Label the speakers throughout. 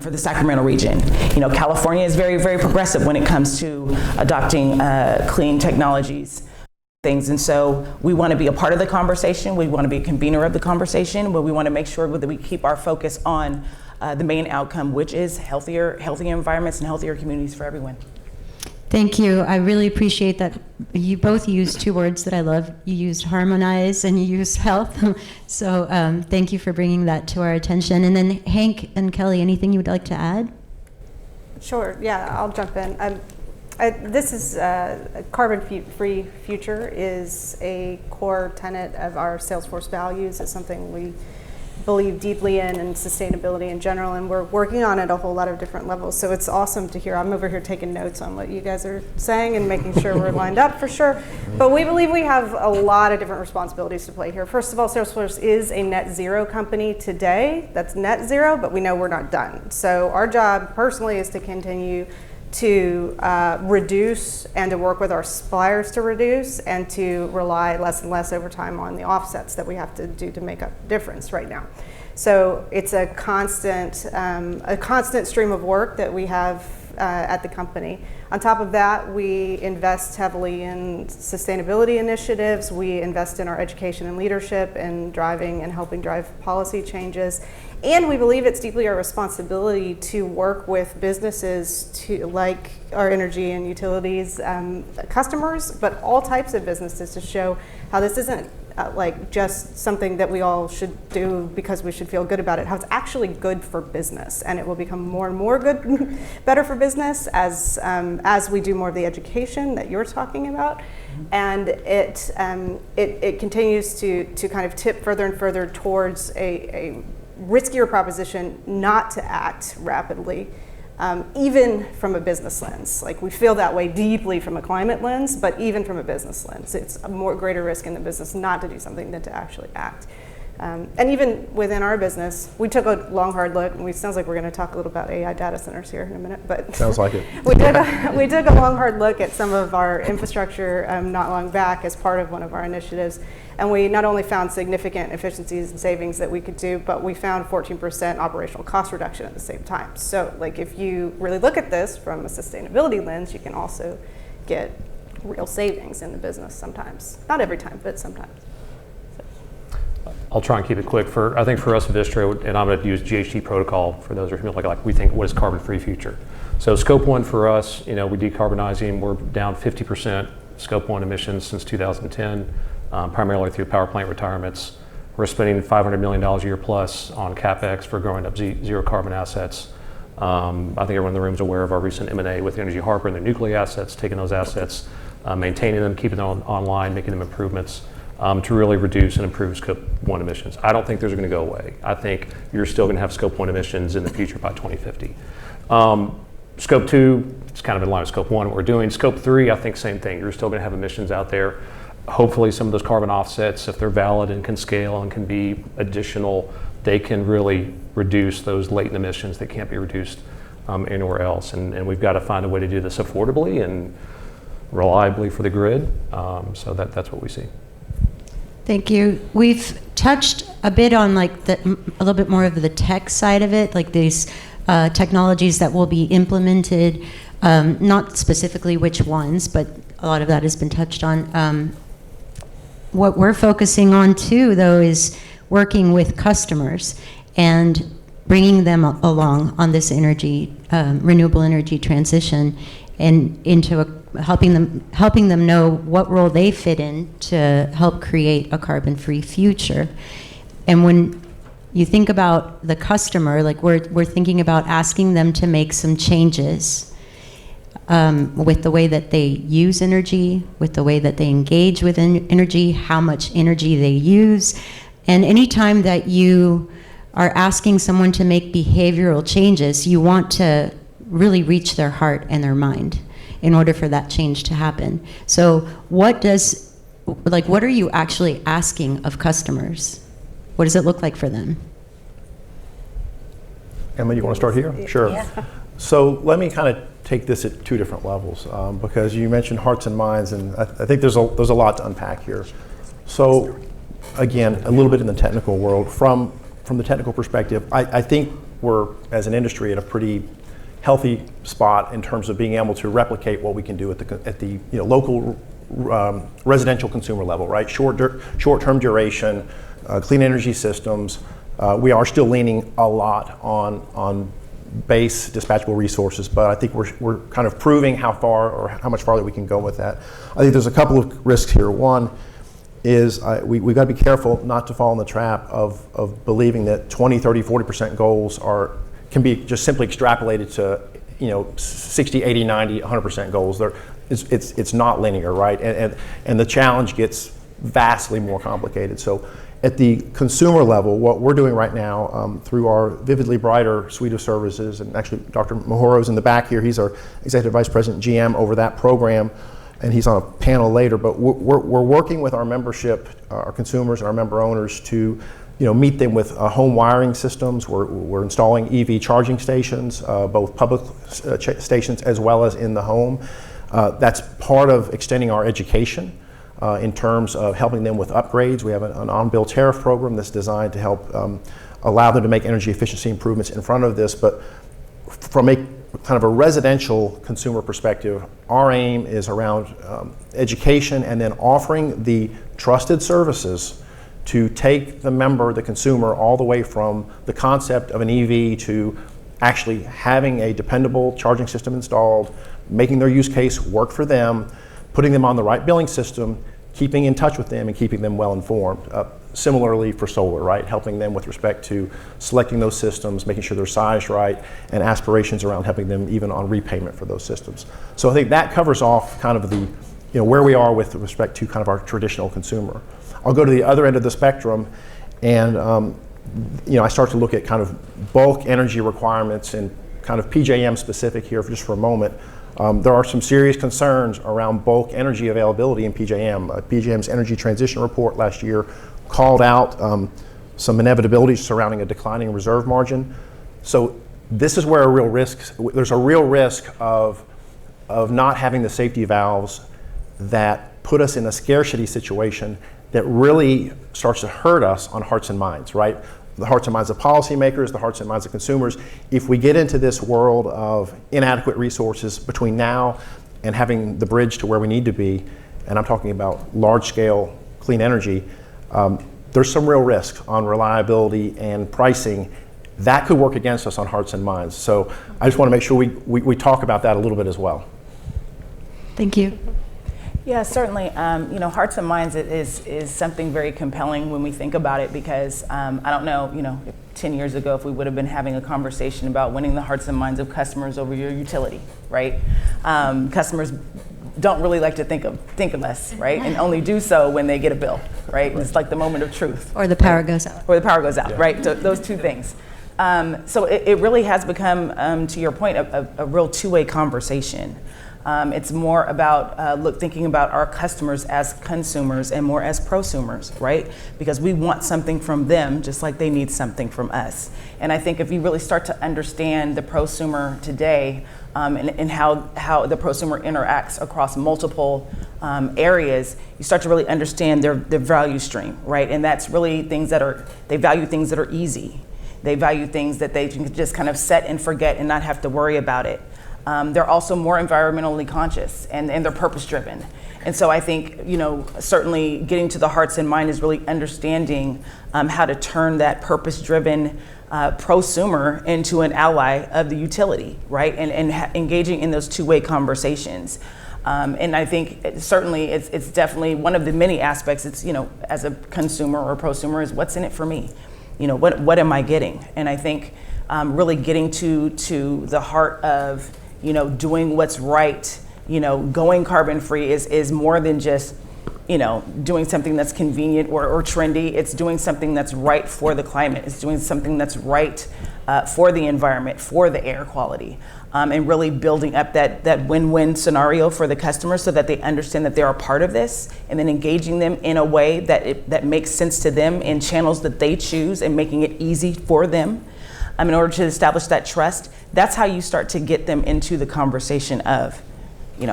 Speaker 1: for the Sacramento region. You know, California is very, very progressive when it comes to adopting clean technologies. And so we want to be a part of the conversation. We want to be a convener of the conversation, but we want to make sure that we keep our focus on the main outcome, which is healthier environments and healthier communities for everyone.
Speaker 2: Thank you. I really appreciate that you both used two words that I love. You used harmonize and you used health. So thank you for bringing that to our attention. And then Hank and Kelly, anything you would like to add?
Speaker 3: Sure, yeah, I'll jump in. This is a carbon-free future is a core tenet of our Salesforce values. It's something we believe deeply in, and sustainability in general, and we're working on it at a whole lot of different levels. So it's awesome to hear. I'm over here taking notes on what you guys are saying and making sure we're lined up for sure. But we believe we have a lot of different responsibilities to play here. First of all, Salesforce is a net zero company today. That's net zero, but we know we're not done. So our job personally is to continue to reduce and to work with our suppliers to reduce and to rely less and less over time on the offsets that we have to do to make up the difference right now. So it's a constant stream of work that we have at the company. On top of that, we invest heavily in sustainability initiatives. We invest in our education and leadership and driving and helping drive policy changes. And we believe it's deeply our responsibility to work with businesses to, like our energy and utilities customers, but all types of businesses, to show how this isn't like just something that we all should do because we should feel good about it, how it's actually good for business, and it will become more and more good, better for business as we do more of the education that you're talking about, and it continues to kind of tip further and further towards a riskier proposition not to act rapidly. Even from a business lens. Like, we feel that way deeply from a climate lens, but even from a business lens, it's a greater risk in the business not to do something than to actually act. And even within our business, we took a long, hard look, and sounds like we're going to talk a little about AI data centers here in a minute, but
Speaker 4: sounds like it.
Speaker 3: we took a long, hard look at some of our infrastructure not long back as part of one of our initiatives, and we not only found significant efficiencies and savings that we could do, but we found 14% operational cost reduction at the same time. So, like, if you really look at this from a sustainability lens, you can also get real savings in the business sometimes. Not every time, but sometimes.
Speaker 5: I'll try and keep it quick. I think for us, Vistra, and I'm going to use GHG protocol for those who are familiar, like we think, what is carbon-free future? So scope one for us, we're decarbonizing. We're down 50% scope one emissions since 2010, primarily through power plant retirements. We're spending $500 million a year plus on CapEx for growing up zero carbon assets. I think everyone in the room is aware of our recent M&A with Energy Harbor and their nuclear assets, taking those assets, maintaining them, keeping them online, making them improvements. To really reduce and improve scope one emissions. I don't think those are going to go away. I think you're still going to have scope one emissions in the future by 2050. Scope two, it's kind of in line with scope one, what we're doing. Scope three, I think same thing. You're still going to have emissions out there. Hopefully some of those carbon offsets, if they're valid and can scale and can be additional, they can really reduce those latent emissions that can't be reduced anywhere else. And we've got to find a way to do this affordably and reliably for the grid. So that's what we see.
Speaker 2: Thank you. We've touched a bit on a little bit more of the tech side of it, like these technologies that will be implemented, not specifically which ones, but a lot of that has been touched on. What we're focusing on too, though, is working with customers and bringing them along on this renewable energy transition, and into helping them know what role they fit in to help create a carbon-free future. And when you think about the customer, like we're thinking about asking them to make some changes with the way that they use energy, with the way that they engage with energy, how much energy they use. And anytime that you are asking someone to make behavioral changes, you want to really reach their heart and their mind in order for that change to happen. So what are you actually asking of customers? What does it look like for them?
Speaker 4: Emma, you want to start here? Sure. Yeah. So let me kind of take this at two different levels, because you mentioned hearts and minds, and I think there's a lot to unpack here. So again, a little bit in the technical world. From the technical perspective, I think we're, as an industry, at a pretty healthy spot in terms of being able to replicate what we can do at the local residential consumer level, right? Short-term duration, clean energy systems. We are still leaning a lot on base dispatchable resources, but I think we're kind of proving how far or how much farther we can go with that. I think there's a couple of risks here. One is we've got to be careful not to fall in the trap of believing that 20, 30, 40% goals can be just simply extrapolated to 60, 80, 90, 100% goals. It's not linear, right? And the challenge gets vastly more complicated. So at the consumer level, what we're doing right now through our Vividly Brighter suite of services, and actually Dr. Mahoro's in the back here, he's our Executive Vice President GM over that program, and he's on a panel later, but we're working with our membership, our consumers and our member owners to meet them with home wiring systems. We're installing EV charging stations, both public stations as well as in the home. That's part of extending our education in terms of helping them with upgrades. We have an on-bill tariff program that's designed to help allow them to make energy efficiency improvements in front of this. But from a kind of a residential consumer perspective, our aim is around education and then offering the trusted services to take the member, the consumer, all the way from the concept of an EV to actually having a dependable charging system installed, making their use case work for them, putting them on the right billing system, keeping in touch with them and keeping them well informed. Similarly for solar, right? Helping them with respect to selecting those systems, making sure they're sized right, and aspirations around helping them even on repayment for those systems. So I think that covers off kind of the, where we are with respect to kind of our traditional consumer. I'll go to the other end of the spectrum, and I start to look at kind of bulk energy requirements and kind of PJM specific here just for a moment. There are some serious concerns around bulk energy availability in PJM. PJM's Energy Transition Report last year called out some inevitabilities surrounding a declining reserve margin. So this is where there's a real risk of not having the safety valves that put us in a scarcity situation that really starts to hurt us on hearts and minds, right? The hearts and minds of policymakers, the hearts and minds of consumers. If we get into this world of inadequate resources between now and having the bridge to where we need to be, and I'm talking about large-scale clean energy, there's some real risk on reliability and pricing that could work against us on hearts and minds. So I just want to make sure we talk about that a little bit as well.
Speaker 2: Thank you.
Speaker 1: Yeah, certainly. Hearts and minds is something very compelling when we think about it, because I don't know, 10 years ago if we would have been having a conversation about winning the hearts and minds of customers over your utility, right? Customers don't really like to think of us, right? And only do so when they get a bill, right? It's like the moment of truth.
Speaker 2: Or the power goes out.
Speaker 1: Or the power goes out, right? So those two things. So it really has become, to your point, a real two-way conversation. It's more about thinking about our customers as consumers and more as prosumers, right? Because we want something from them just like they need something from us. And I think if you really start to understand the prosumer today and how the prosumer interacts across multiple areas, you start to really understand their value stream, right? And that's really they value things that are easy. They value things that they can just kind of set and forget and not have to worry about it. They're also more environmentally conscious and they're purpose driven. And so I think, certainly getting to the hearts and mind is really understanding how to turn that purpose driven prosumer into an ally of the utility, right? And engaging in those two-way conversations. And I think certainly it's definitely one of the many aspects. It's, as a consumer or prosumer, is what's in it for me? What am I getting? And I think really getting to the heart of, doing what's right, going carbon free is more than just, doing something that's convenient or trendy. It's doing something that's right for the climate. It's doing something that's right for the environment, for the air quality, and really building up that win-win scenario for the customers so that they understand that they're a part of this, and then engaging them in a way that makes sense to them in channels that they choose and making it easy for them. In order to establish that trust, that's how you start to get them into the conversation of,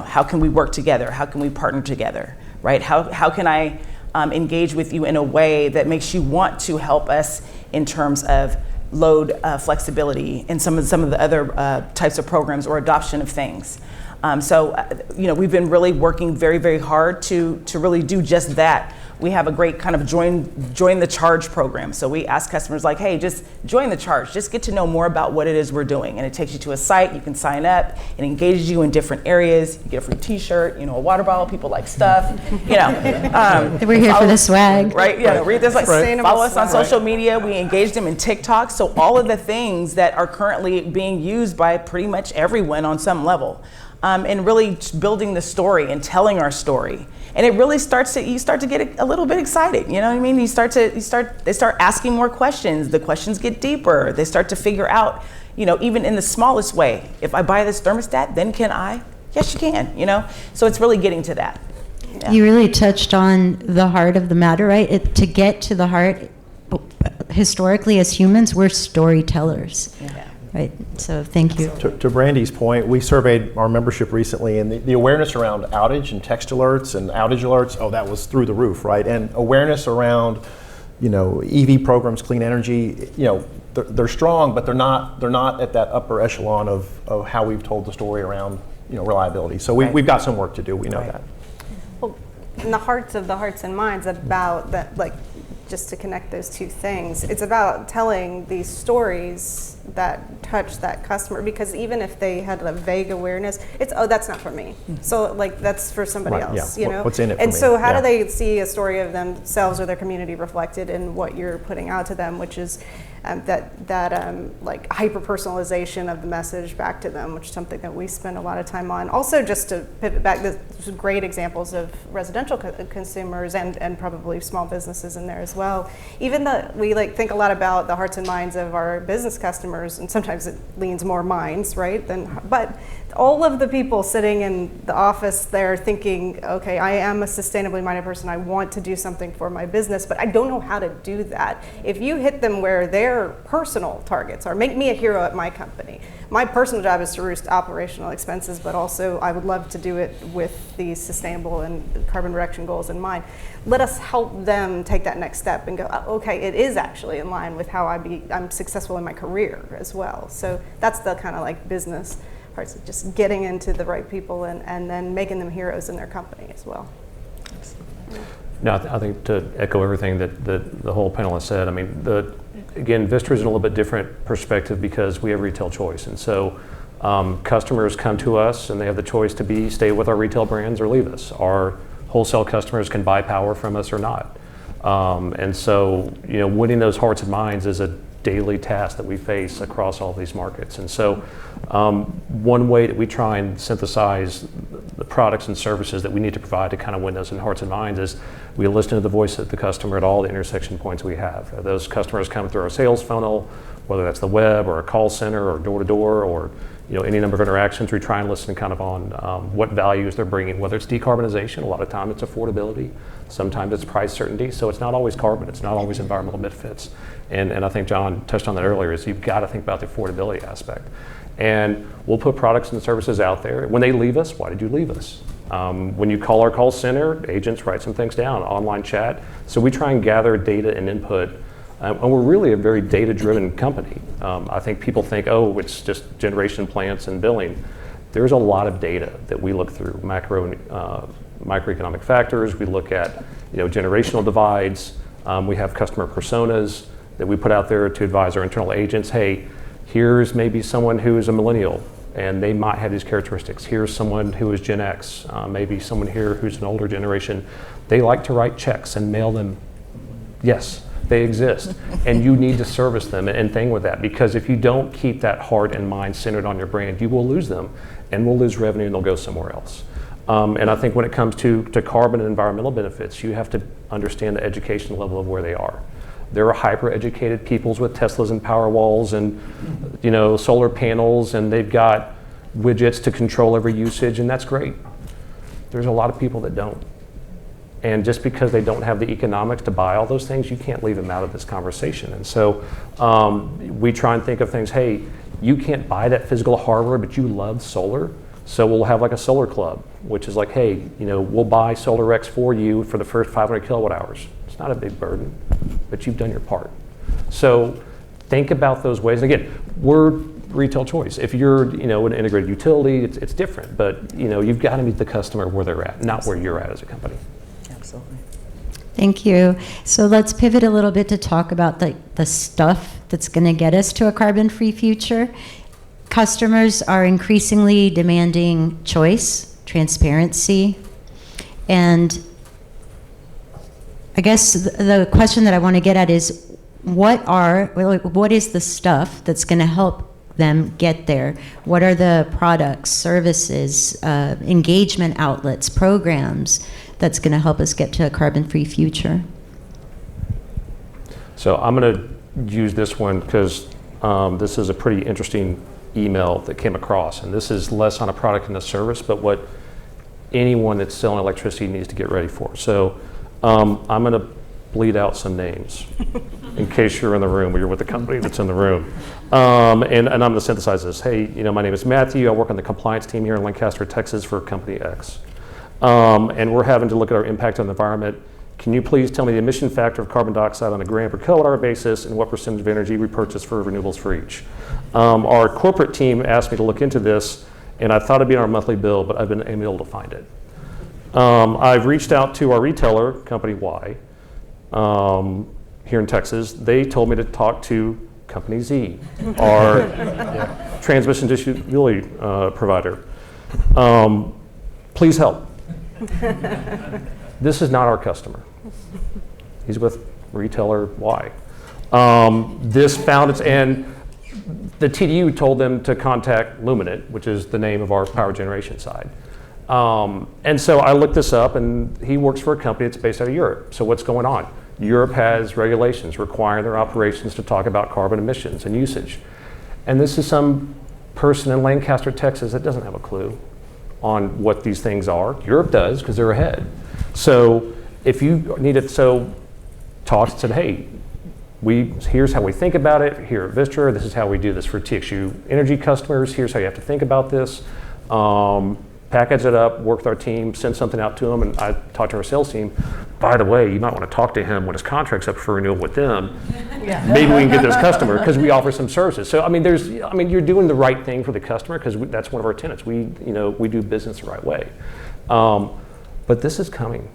Speaker 1: how can we work together? How can we partner together, right? How can I engage with you in a way that makes you want to help us in terms of load flexibility and some of the other types of programs or adoption of things. We've been really working very, very hard to really do just that. We have a great kind of join the charge program. So we ask customers like, hey, just join the charge. Just get to know more about what it is we're doing. And it takes you to a site, you can sign up, it engages you in different areas. You get a free t-shirt, a water bottle, people like stuff,
Speaker 2: We're here for the swag.
Speaker 1: Right, read this, follow us on
Speaker 3: swag.
Speaker 1: social media. We engage them in TikTok. So all of the things that are currently being used by pretty much everyone on some level. And really building the story and telling our story. And it really you start to get a little bit excited, you know what I mean? They start asking more questions. The questions get deeper. They start to figure out, even in the smallest way, if I buy this thermostat, then can I? Yes, you can, So it's really getting to that. Yeah.
Speaker 2: You really touched on the heart of the matter, right? To get to the heart, historically as humans, we're storytellers.
Speaker 1: Yeah.
Speaker 2: Right, so thank you.
Speaker 4: To Brandy's point, we surveyed our membership recently, and the awareness around outage and text alerts and outage alerts, that was through the roof, right? And awareness around, EV programs, clean energy, they're strong, but they're not at that upper echelon of how we've told the story around, reliability. So we've got some work to do. We know that.
Speaker 3: Well, in the hearts and minds about that, just to connect those two things, it's about telling these stories that touch that customer, because even if they had a vague awareness, it's, that's not for me. So that's for somebody
Speaker 4: Right,
Speaker 3: else,
Speaker 4: yeah. What's in it for
Speaker 3: and
Speaker 4: me?
Speaker 3: so how
Speaker 4: Yeah.
Speaker 3: do they see a story of themselves or their community reflected in what you're putting out to them, which is that hyper personalization of the message back to them, which is something that we spend a lot of time on. Also, just to pivot back, there's great examples of residential consumers and probably small businesses in there as well. Even we think a lot about the hearts and minds of our business customers, and sometimes it leans more minds, right? But all of the people sitting in the office there thinking, okay, I am a sustainably minded person, I want to do something for my business, but I don't know how to do that. If you hit them where their personal targets are, make me a hero at my company. My personal job is to reduce operational expenses, but also I would love to do it with the sustainable and carbon reduction goals in mind. Let us help them take that next step and go, okay, it is actually in line with how I'm successful in my career as well. So that's the kind of business parts of just getting into the right people and then making them heroes in their company as well.
Speaker 5: No, I think to echo everything that the whole panel has said, again, Vistra is in a little bit different perspective because we have retail choice. And so customers come to us and they have the choice to stay with our retail brands or leave us. Our wholesale customers can buy power from us or not. And so, winning those hearts and minds is a daily task that we face across all these markets. And so one way that we try and synthesize the products and services that we need to provide to kind of win those in hearts and minds is we listen to the voice of the customer at all the intersection points we have. Those customers come through our sales funnel, whether that's the web or a call center or door to door or any number of interactions. We try and listen kind of on what values they're bringing, whether it's decarbonization, a lot of time it's affordability, sometimes it's price certainty. So it's not always carbon, it's not always environmental benefits. And I think John touched on that earlier, is you've got to think about the affordability aspect. And we'll put products and services out there. When they leave us, why did you leave us? When you call our call center, agents write some things down, online chat. So we try and gather data and input. And we're really a very data-driven company. I think people think, it's just generation plants and billing. There's a lot of data that we look through, microeconomic factors. We look at generational divides. We have customer personas that we put out there to advise our internal agents. Hey, here's maybe someone who is a millennial and they might have these characteristics. Here's someone who is Gen X, maybe someone here who's an older generation. They like to write checks and mail them. Yes, they exist, and you need to service them and thing with that, because if you don't keep that heart and mind centered on your brand, you will lose them, and we'll lose revenue and they'll go somewhere else. And I think when it comes to carbon and environmental benefits, you have to understand the education level of where they are. There are hyper-educated peoples with Teslas and Powerwalls and solar panels, and they've got widgets to control every usage, and that's great. There's a lot of people that don't. And just because they don't have the economics to buy all those things, you can't leave them out of this conversation. And so we try and think of things, hey, you can't buy that physical hardware, but you love solar. So we'll have like a solar club, which is like, hey, we'll buy SolarX for you for the first 500 kilowatt hours. It's not a big burden, but you've done your part. So think about those ways. And again, we're retail choice. If you're an integrated utility, it's different. But you've got to meet the customer where they're at, not where you're at as a company.
Speaker 1: Absolutely.
Speaker 2: Thank you. So let's pivot a little bit to talk about the stuff that's going to get us to a carbon-free future. Customers are increasingly demanding choice, transparency, and I guess the question that I want to get at is what is the stuff that's going to help them get there? What are the products, services, engagement outlets, programs that's going to help us get to a carbon-free future?
Speaker 5: So I'm going to use this one because this is a pretty interesting email that came across, and this is less on a product and a service, but what anyone that's selling electricity needs to get ready for. So I'm going to bleed out some names in case you're in the room or you're with the company that's in the room. And I'm going to synthesize this. Hey, my name is Matthew. I work on the compliance team here in Lancaster, Texas for company X. And we're having to look at our impact on the environment. Can you please tell me the emission factor of carbon dioxide on a gram per kilowatt hour basis and what percentage of energy we purchase for renewables for each? Our corporate team asked me to look into this, and I thought it'd be in our monthly bill, but I've been unable to find it. I've reached out to our retailer, company Y, here in Texas. They told me to talk to company Z, our transmission distribution provider. Please help. This is not our customer. He's with retailer Y. This found its, and the TDU told them to contact Luminant, which is the name of our power generation side. And so I looked this up, and he works for a company that's based out of Europe. So what's going on? Europe has regulations requiring their operations to talk about carbon emissions and usage. And this is some person in Lancaster, Texas that doesn't have a clue on what these things are. Europe does because they're ahead. So if you need it, so talked and said, hey, here's how we think about it here at Vistra. This is how we do this for TXU Energy customers. Here's how you have to think about this. Package it up, work with our team, send something out to them, and I talked to our sales team. By the way, you might want to talk to him when his contract's up for renewal with them. Yeah. Maybe we can get this customer because we offer some services. So you're doing the right thing for the customer because that's one of our tenets. We do business the right way. But this is coming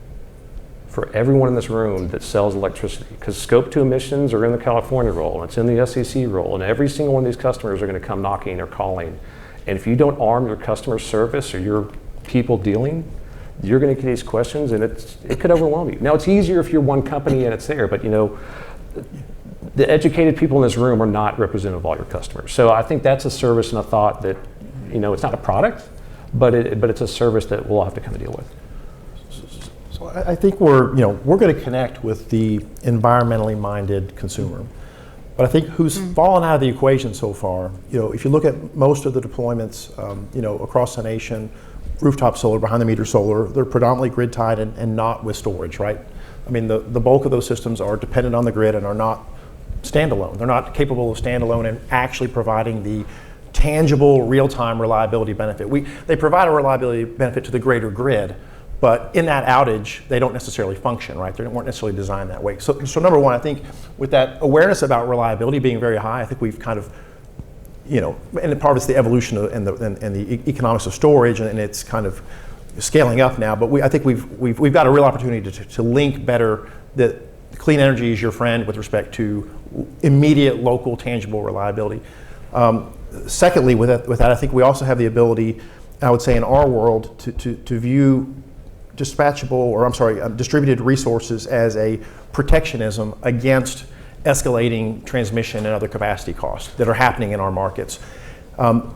Speaker 5: for everyone in this room that sells electricity, because Scope 2 emissions are in the California role, and it's in the SEC role, and every single one of these customers are going to come knocking or calling. And if you don't arm your customer service or your people dealing, you're going to get these questions, and it could overwhelm you. Now, it's easier if you're one company and it's there, but the educated people in this room are not representative of all your customers. So I think that's a service and a thought that, it's not a product, but it's a service that we'll have to kind of deal with.
Speaker 4: So I think we're going to connect with the environmentally minded consumer. But I think who's fallen out of the equation so far, if you look at most of the deployments, across the nation, rooftop solar, behind the meter solar, they're predominantly grid tied and not with storage, right? I mean, the bulk of those systems are dependent on the grid and are not standalone. They're not capable of standalone and actually providing the tangible real-time reliability benefit. They provide a reliability benefit to the greater grid, but in that outage, they don't necessarily function, right? They weren't necessarily designed that way. So number one, I think with that awareness about reliability being very high, I think we've kind of, and part of it's the evolution and the economics of storage, and it's kind of scaling up now. But I think we've got a real opportunity to link better that clean energy is your friend with respect to immediate, local, tangible reliability. Secondly, with that, I think we also have the ability, I would say, in our world, to view distributed resources as a protectionism against escalating transmission and other capacity costs that are happening in our markets.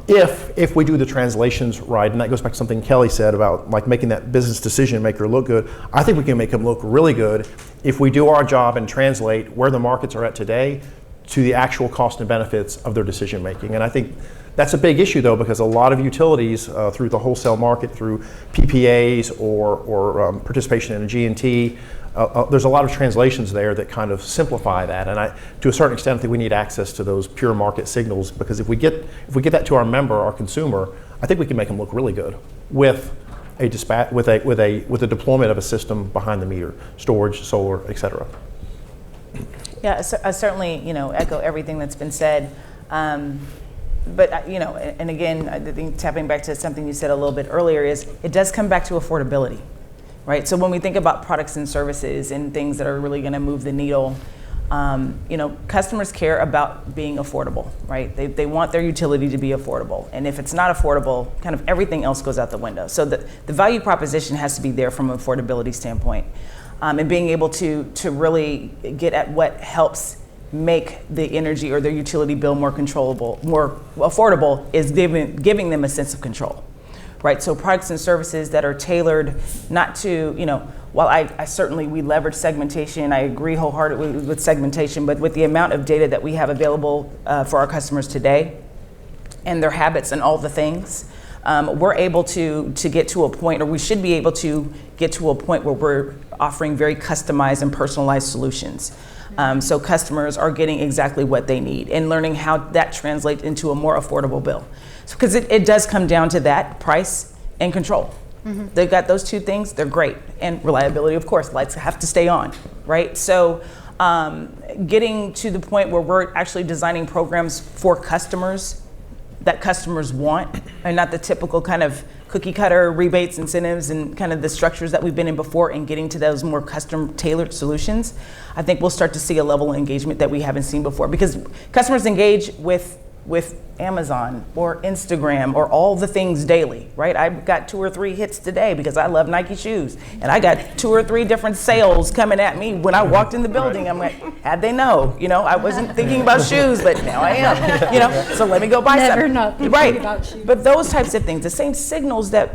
Speaker 4: If we do the translations right, and that goes back to something Kelly said about like making that business decision maker look good, I think we can make them look really good if we do our job and translate where the markets are at today to the actual cost and benefits of their decision making. And I think that's a big issue, though, because a lot of utilities through the wholesale market, through PPAs or participation in a G&T, there's a lot of translations there that kind of simplify that. And to a certain extent, I think we need access to those pure market signals, because if we get that to our member, our consumer, I think we can make them look really good with a deployment of a system behind the meter, storage, solar, et cetera.
Speaker 1: Yeah, I certainly, echo everything that's been said. But, and again, I think tapping back to something you said a little bit earlier is it does come back to affordability, right? So when we think about products and services and things that are really going to move the needle, customers care about being affordable, right? They want their utility to be affordable. And if it's not affordable, kind of everything else goes out the window. So the value proposition has to be there from an affordability standpoint. And being able to really get at what helps make the energy or their utility bill more controllable, more affordable, is giving them a sense of control, right? So products and services that are tailored not to, while I certainly, we leverage segmentation, I agree wholeheartedly with segmentation, but with the amount of data that we have available for our customers today and their habits and all the things, we're able to get to a point, or we should be able to get to a point where we're offering very customized and personalized solutions. So customers are getting exactly what they need and learning how that translates into a more affordable bill. Because it does come down to that, price and control. Mm-hmm. They've got those two things, they're great. And reliability, of course, lights have to stay on, right? So getting to the point where we're actually designing programs for customers that customers want, and not the typical kind of cookie cutter rebates, incentives, and kind of the structures that we've been in before, and getting to those more custom tailored solutions, I think we'll start to see a level of engagement that we haven't seen before, because customers engage with Amazon or Instagram or all the things daily, right? I got 2 or 3 hits today because I love Nike shoes, and I got 2 or 3 different sales coming at me when I walked in the building. I'm like, how'd they know? I wasn't thinking about shoes, but now I am. So let me go buy
Speaker 2: Never
Speaker 1: something.
Speaker 2: not thinking
Speaker 1: Right.
Speaker 2: about shoes.
Speaker 1: But those types of things, the same signals that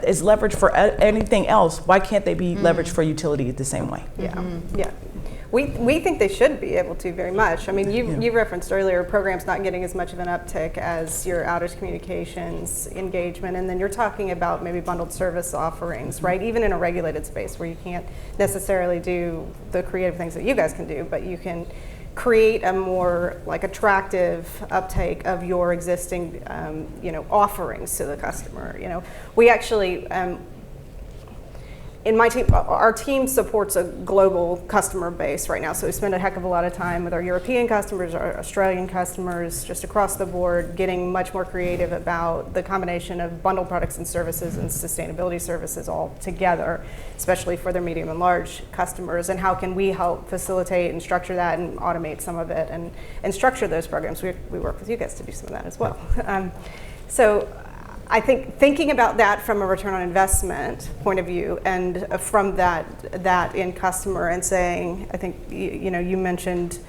Speaker 1: is leveraged for anything else, why can't they be leveraged for utility the same way?
Speaker 3: Yeah, yeah. We think they should be able to very much. I mean, you referenced earlier programs not getting as much of an uptick as your outage communications engagement, and then you're talking about maybe bundled service offerings, right? Even in a regulated space where you can't necessarily do the creative things that you guys can do, but you can create a more attractive uptake of your existing offerings to the customer. We actually in my team, our team supports a global customer base right now, so we spend a heck of a lot of time with our European customers, our Australian customers, just across the board, getting much more creative about the combination of bundled products and services and sustainability services all together, especially for their medium and large customers, and how can we help facilitate and structure that and automate some of it and structure those programs. We work with you guys to do some of that as well. So I think thinking about that from a return on investment point of view, and from that in customer, and saying, I think you mentioned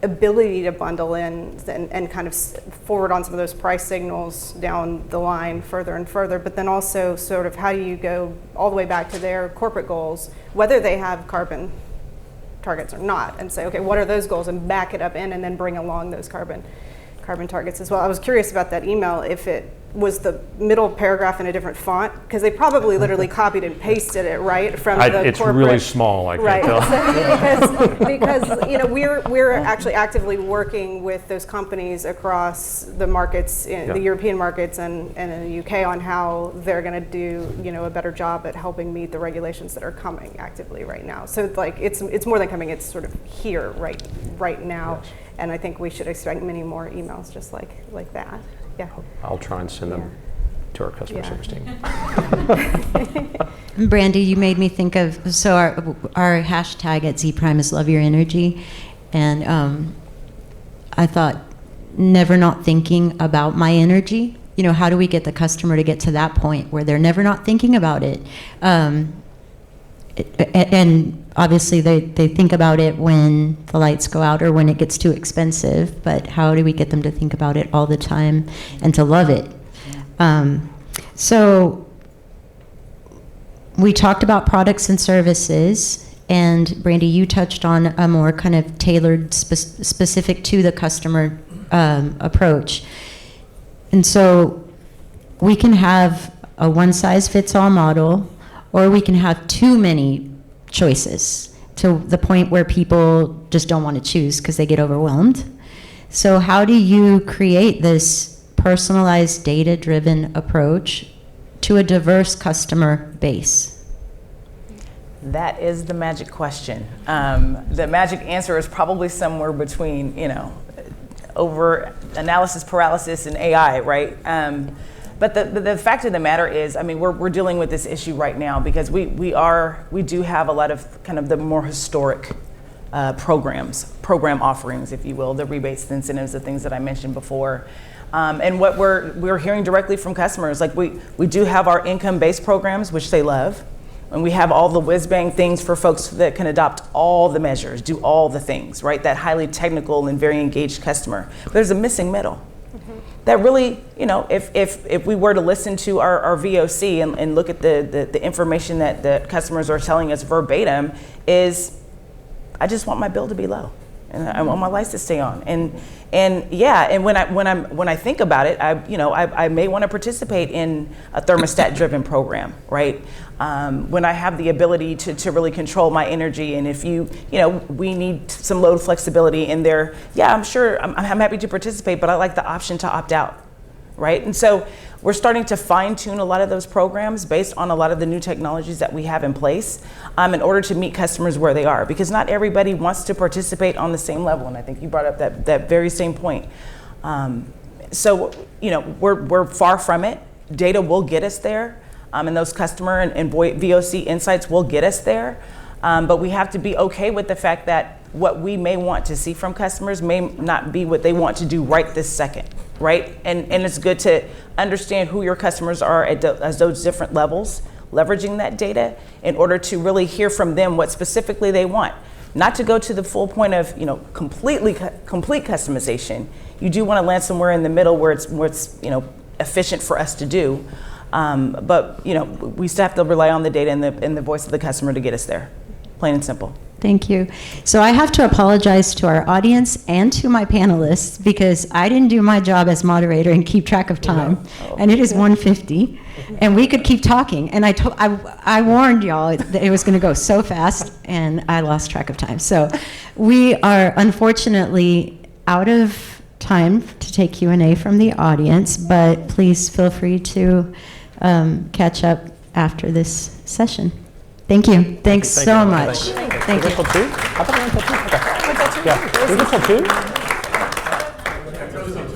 Speaker 3: ability to bundle in and kind of forward on some of those price signals down the line further and further, but then also sort of how do you go all the way back to their corporate goals, whether they have carbon targets or not, and say, okay, what are those goals, and back it up in, and then bring along those carbon targets as well. I was curious about that email, if it was the middle paragraph in a different font, because they probably literally copied and pasted it right from the
Speaker 5: it's
Speaker 3: corporate.
Speaker 5: really small, I can't tell.
Speaker 3: because we're actually actively working with those companies across the markets, the European markets and in the UK, on how they're going to do a better job at helping meet the regulations that are coming actively right now. So it's more than coming; it's sort of here right now, yes. And I think we should expect many more emails just like that. Yeah.
Speaker 5: I'll try and send them to our customer service team.
Speaker 2: Brandy, you made me think of, so our hashtag at Z Prime is Love Your Energy, and I thought, never not thinking about my energy. How do we get the customer to get to that point where they're never not thinking about it? And obviously they think about it when the lights go out or when it gets too expensive, but how do we get them to think about it all the time and to love it? So we talked about products and services, and Brandy, you touched on a more kind of tailored, specific to the customer approach. And so we can have a one-size-fits-all model, or we can have too many choices to the point where people just don't want to choose because they get overwhelmed. So how do you create this personalized, data-driven approach to a diverse customer base?
Speaker 1: That is the magic question. The magic answer is probably somewhere between, over analysis paralysis and AI, right? But the fact of the matter is, I mean, we're dealing with this issue right now because we do have a lot of kind of the more historic program offerings, if you will, the rebates, the incentives, the things that I mentioned before. And what we're hearing directly from customers, like we do have our income-based programs, which they love. And we have all the whiz-bang things for folks that can adopt all the measures, do all the things, right? That highly technical and very engaged customer. But there's a missing middle. That really, if we were to listen to our VOC and look at the information that the customers are telling us verbatim is, I just want my bill to be low. And I want my lights to stay on. And when I think about it, I may want to participate in a thermostat-driven program, right? When I have the ability to really control my energy, and if we need some load flexibility in there, I'm sure I'm happy to participate, but I like the option to opt out, right? And so we're starting to fine-tune a lot of those programs based on a lot of the new technologies that we have in place in order to meet customers where they are, because not everybody wants to participate on the same level, and I think you brought up that very same point. So we're far from it. Data will get us there, and those customer and VOC insights will get us there, but we have to be okay with the fact that what we may want to see from customers may not be what they want to do right this second, right? And it's good to understand who your customers are at those different levels, leveraging that data in order to really hear from them what specifically they want. Not to go to the full point of complete customization. You do want to land somewhere in the middle where it's efficient for us to do, but we still have to rely on the data and the voice of the customer to get us there, plain and simple.
Speaker 2: Thank you. So I have to apologize to our audience and to my panelists because I didn't do my job as moderator and keep track of time, and it is 1:50, and we could keep talking. And I warned y'all that it was going to go so fast, and I lost track of time. So we are unfortunately out of time to take Q&A from the audience, but please feel free to catch up after this session. Thank you. Thanks so much. Thank you.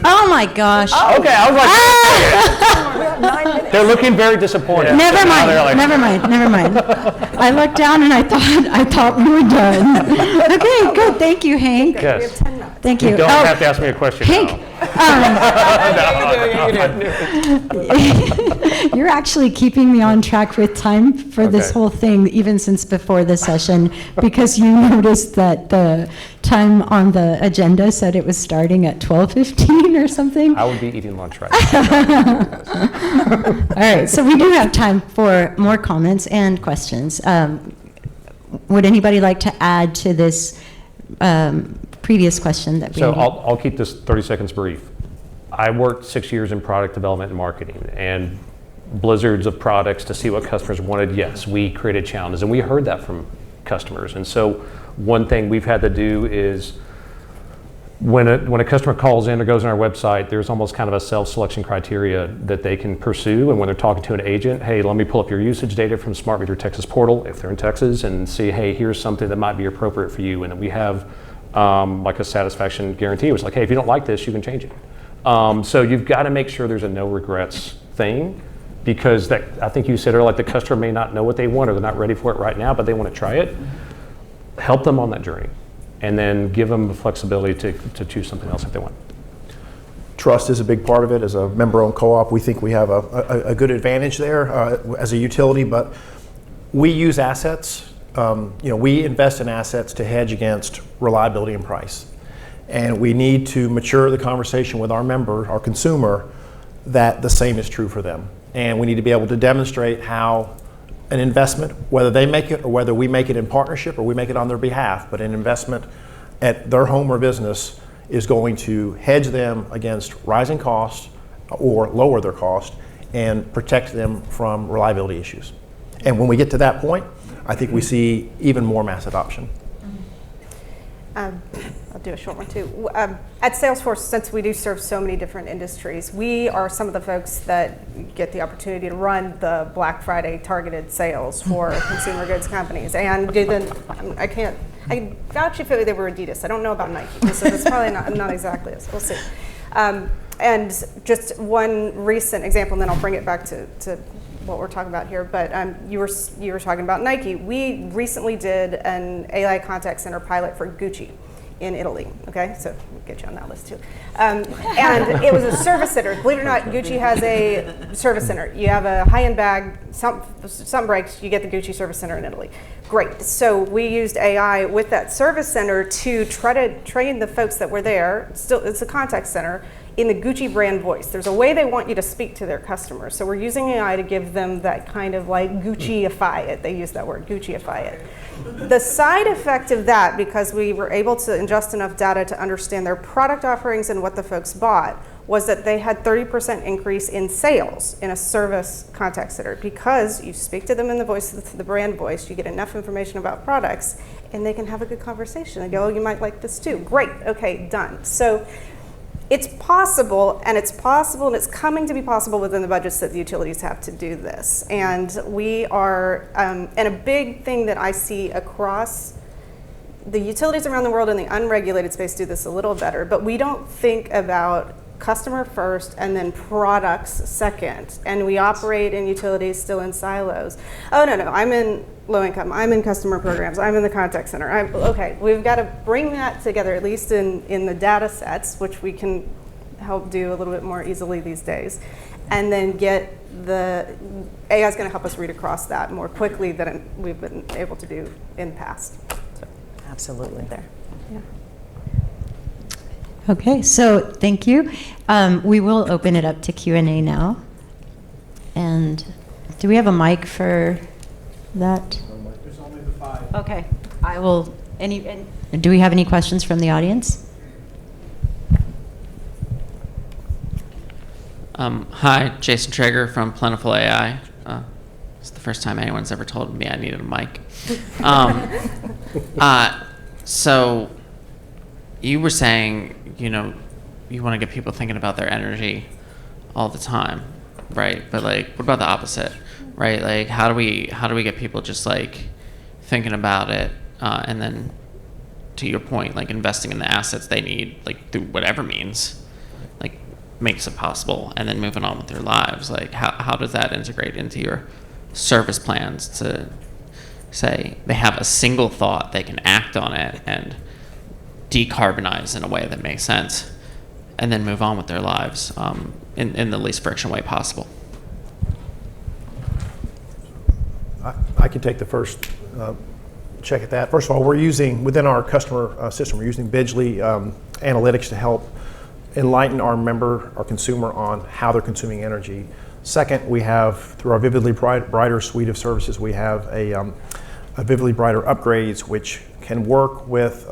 Speaker 2: Oh my gosh.
Speaker 5: Okay, I was like, they're looking very disappointed.
Speaker 2: Never mind. I looked down and I thought we were done. Okay, good. Thank you, Hank.
Speaker 5: Yes.
Speaker 2: Thank you.
Speaker 5: You don't have to ask me a question
Speaker 2: Hank,
Speaker 5: now.
Speaker 2: you're actually keeping me on track with time for this
Speaker 5: Okay.
Speaker 2: whole thing, even since before the session, because you noticed that the time on the agenda said it was starting at 12:15 or something.
Speaker 5: I would be eating lunch right now.
Speaker 2: All right, so we do have time for more comments and questions. Would anybody like to add to this previous question that we
Speaker 5: So
Speaker 2: had?
Speaker 5: I'll keep this 30 seconds brief. I worked 6 years in product development and marketing and blizzards of products to see what customers wanted. Yes, we created challenges, and we heard that from customers. And so one thing we've had to do is when a customer calls in or goes on our website, there's almost kind of a self-selection criteria that they can pursue. And when they're talking to an agent, hey, let me pull up your usage data from Smart Meter Texas portal, if they're in Texas, and see, hey, here's something that might be appropriate for you. And then we have like a satisfaction guarantee, which is like, hey, if you don't like this, you can change it. So you've got to make sure there's a no regrets thing, because that, I think you said earlier, like the customer may not know what they want or they're not ready for it right now, but they want to try it. Help them on that journey, and then give them the flexibility to choose something else if they want.
Speaker 4: Trust is a big part of it. As a member-owned co-op, we think we have a good advantage there as a utility, but we use assets. We invest in assets to hedge against reliability and price. And we need to mature the conversation with our member, our consumer, that the same is true for them. And we need to be able to demonstrate how an investment, whether they make it or whether we make it in partnership or we make it on their behalf, but an investment at their home or business is going to hedge them against rising costs or lower their cost and protect them from reliability issues. And when we get to that point, I think we see even more mass adoption.
Speaker 3: I'll do a short one too. At Salesforce, since we do serve so many different industries, we are some of the folks that get the opportunity to run the Black Friday targeted sales for consumer goods companies and do the, I can vouch if they were Adidas. I don't know about Nike, so it's probably not exactly this. We'll see. And just one recent example, and then I'll bring it back to what we're talking about here, but you were talking about Nike. We recently did an AI contact center pilot for Gucci in Italy, okay? So we'll get you on that list too. And it was a service center. Believe it or not, Gucci has a service center. You have a high-end bag, something breaks, you get the Gucci service center in Italy. Great, so we used AI with that service center to try to train the folks that were there, still it's a contact center, in the Gucci brand voice. There's a way they want you to speak to their customers. So we're using AI to give them that kind of like Gucci-ify it. They use that word, Gucci-ify it. The side effect of that, because we were able to ingest enough data to understand their product offerings and what the folks bought, was that they had 30% increase in sales in a service contact center because you speak to them in the voice, the brand voice, you get enough information about products, and they can have a good conversation. They go, oh, you might like this too. Great, okay, done. So it's possible, and it's coming to be possible within the budgets that the utilities have to do this. And we are, and a big thing that I see across the utilities around the world in the unregulated space do this a little better, but we don't think about customer first and then products second. And we operate in utilities still in silos. Oh, no, I'm in low income, I'm in customer programs, I'm in the contact center. Okay, we've got to bring that together, at least in the data sets, which we can help do a little bit more easily these days. And then get the, AI is going to help us read across that more quickly than we've been able to do in the past. So,
Speaker 1: Absolutely.
Speaker 3: there. Yeah.
Speaker 2: Okay, so thank you. We will open it up to Q&A now. And do we have a mic for that?
Speaker 6: There's only the 5.
Speaker 2: Okay, I will. Do we have any questions from the audience?
Speaker 7: Hi, Jason Traeger from Plentiful AI. It's the first time anyone's ever told me I needed a mic. So you were saying, you want to get people thinking about their energy all the time, right? But like, what about the opposite, right? Like, how do we get people just like thinking about it, and then, to your point, like investing in the assets they need, like through whatever means, like makes it possible, and then moving on with their lives. Like, how does that integrate into your service plans to say they have a single thought, they can act on it and decarbonize in a way that makes sense, and then move on with their lives in the least friction way possible?
Speaker 4: I can take the first check at that. First of all, we're using, within our customer system, we're using Bidgely analytics to help enlighten our member, our consumer, on how they're consuming energy. Second, we have, through our Vividly Brighter suite of services, we have a Vividly Brighter upgrades, which can work with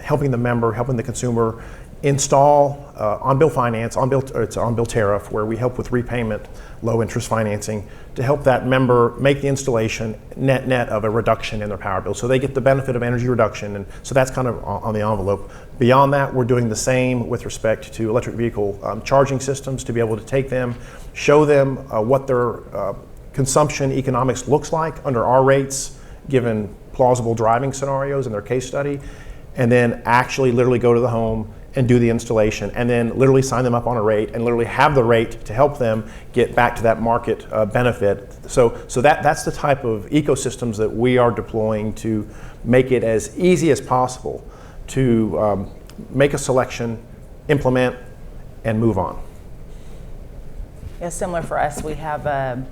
Speaker 4: helping the member, helping the consumer install on-bill finance, it's on-bill tariff, where we help with repayment, low interest financing, to help that member make the installation net of a reduction in their power bill. So they get the benefit of energy reduction, and so that's kind of on the envelope. Beyond that, we're doing the same with respect to electric vehicle charging systems, to be able to take them, show them what their consumption economics looks like under our rates, given plausible driving scenarios in their case study, and then actually literally go to the home and do the installation, and then literally sign them up on a rate and literally have the rate to help them get back to that market benefit. So that's the type of ecosystems that we are deploying to make it as easy as possible to make a selection, implement, and move on.
Speaker 1: Yeah, similar for us. We have a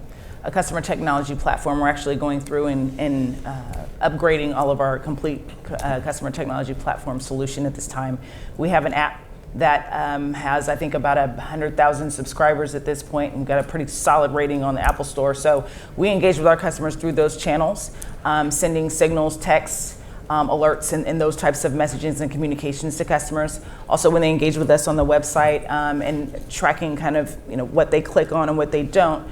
Speaker 1: customer technology platform. We're actually going through and upgrading all of our complete customer technology platform solution at this time. We have an app that has, I think, about 100,000 subscribers at this point, and we've got a pretty solid rating on the Apple Store. So we engage with our customers through those channels, sending signals, texts, alerts, and those types of messages and communications to customers. Also, when they engage with us on the website and tracking kind of what they click on and what they don't,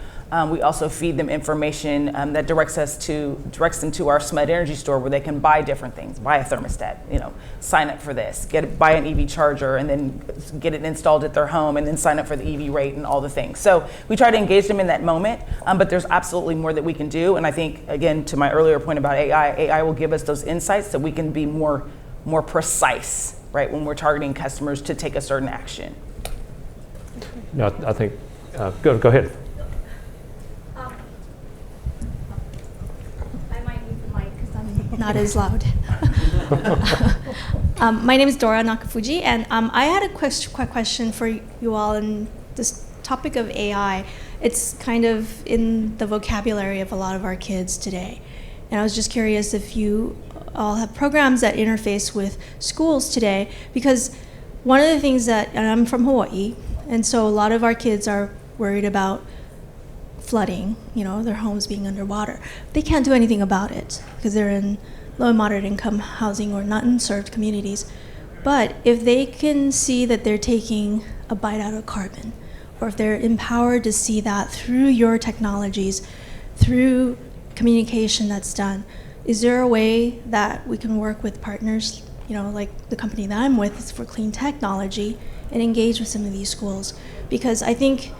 Speaker 1: We also feed them information that directs them to our SMUD energy store where they can buy different things, buy a thermostat, sign up for this, buy an EV charger, and then get it installed at their home, and then sign up for the EV rate and all the things. So we try to engage them in that moment, but there's absolutely more that we can do. And I think, again, to my earlier point about AI will give us those insights so we can be more precise, right, when we're targeting customers to take a certain action.
Speaker 5: No, I think, go ahead.
Speaker 6: Not as loud. My name is Dora Nakafuji, and I had a question for you all on this topic of AI. It's kind of in the vocabulary of a lot of our kids today. And I was just curious if you all have programs that interface with schools today, because one of the things and I'm from Hawaii, and so a lot of our kids are worried about flooding, their homes being underwater. They can't do anything about it because they're in low and moderate income housing or not in served communities. But if they can see that they're taking a bite out of carbon, or if they're empowered to see that through your technologies, through communication that's done, is there a way that we can work with partners, like the company that I'm with is for clean technology, and engage with some of these schools? Because I think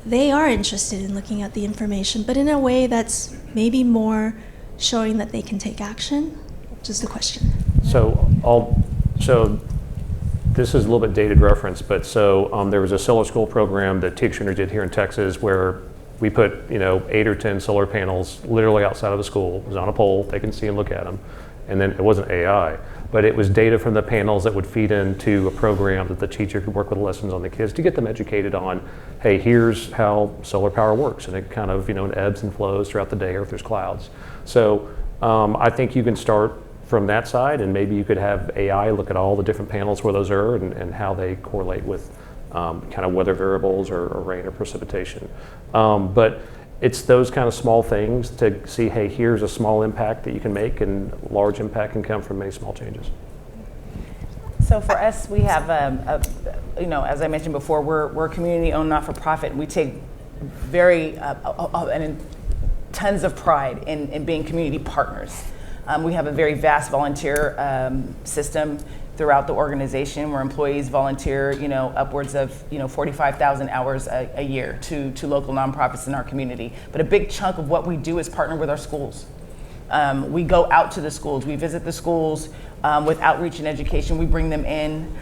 Speaker 6: they are interested in looking at the information, but in a way that's maybe more showing that they can take action. Just a question.
Speaker 5: So this is a little bit dated reference, but there was a solar school program that Teacher did here in Texas where we put 8 or 10 solar panels literally outside of the school. It was on a pole. They can see and look at them. And then it wasn't AI, but it was data from the panels that would feed into a program that the teacher could work with lessons on the kids to get them educated on, hey, here's how solar power works. And it kind of, it ebbs and flows throughout the day or if there's clouds. So I think you can start from that side, and maybe you could have AI look at all the different panels where those are and how they correlate with kind of weather variables or rain or precipitation. But it's those kind of small things to see, hey, here's a small impact that you can make, and large impact can come from many small changes.
Speaker 1: So for us, we have, as I mentioned before, we're a community-owned not-for-profit. We take tons of pride in being community partners. We have a very vast volunteer system throughout the organization where employees volunteer, upwards of 45,000 hours a year to local nonprofits in our community. But a big chunk of what we do is partner with our schools. We go out to the schools. We visit the schools with outreach and education. We bring them in.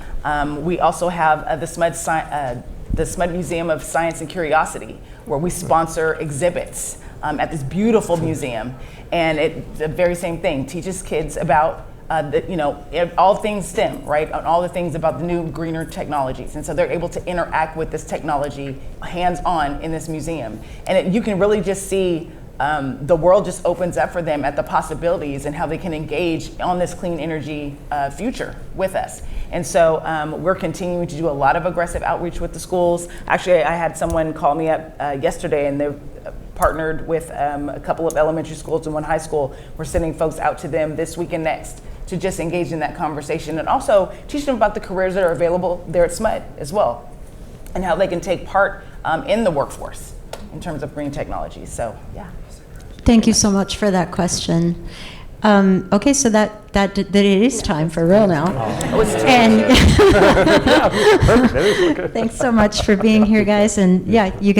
Speaker 1: We also have the SMUD Museum of Science and Curiosity, where we sponsor exhibits at this beautiful museum. And it's the very same thing, teaches kids about all things STEM, right? All the things about the new greener technologies. And so they're able to interact with this technology hands-on in this museum. And you can really just see the world just opens up for them at the possibilities and how they can engage on this clean energy future with us. And so we're continuing to do a lot of aggressive outreach with the schools. Actually, I had someone call me up yesterday, and they've partnered with a couple of elementary schools and one high school. We're sending folks out to them this week and next to just engage in that conversation and also teach them about the careers that are available there at SMUD as well, and how they can take part in the workforce in terms of green technologies. So, yeah.
Speaker 2: Thank you so much for that question. Okay, so that it is time for real now. And thanks so much for being here, guys. And yeah, you